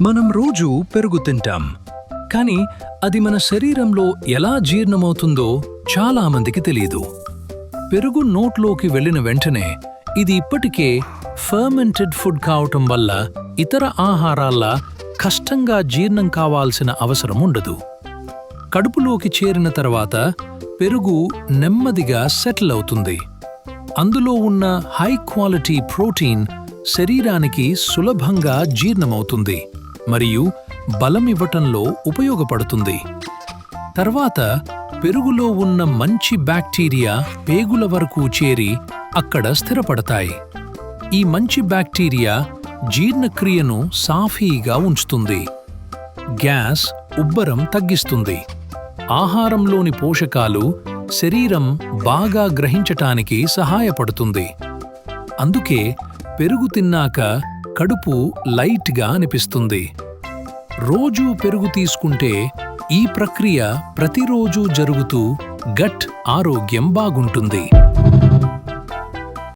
మనం రోజూ పెరుగు తింటాం, కానీ అది మన శరీరంలో ఎలా జీర్ణమవుతుందో చాలా మందికి తెలియదు. పెరుగు నోట్లోకి వెళ్ళిన వెంటనే ఇది ఇప్పటికే ఫర్మెంటెడ్ ఫుడ్ కావటం వల్ల ఇతర ఆహారాల్లా కష్టంగా జీర్ణం కావాల్సిన అవసరం ఉండదు. కడుపులోకి చేరిన తర్వాత పెరుగు నెమ్మదిగా సెటిల్ అవుతుంది. అందులో ఉన్న హై క్వాలిటీ ప్రోటీన్ శరీరానికి సులభంగా జీర్ణమవుతుంది మరియు బలమివ్వటంలో ఉపయోగపడుతుంది. తర్వాత పెరుగులో ఉన్న మంచి బ్యాక్టీరియా పేగుల వరకు చేరి అక్కడ స్థిరపడతాయి. ఈ మంచి బ్యాక్టీరియా జీర్ణక్రియను సాఫీగా ఉంచుతుంది, గ్యాస్, ఉబ్బరం తగ్గిస్తుంది, ఆహారంలోని పోషకాలు శరీరం బాగా గ్రహించటానికి సహాయపడుతుంది. అందుకే పెరుగు తిన్నాక కడుపు లైట్గా అనిపిస్తుంది. రోజూ పెరుగు తీసుకుంటే ఈ ప్రక్రియ ప్రతిరోజూ జరుగుతూ గట్ ఆరోగ్యం బాగుంటుంది.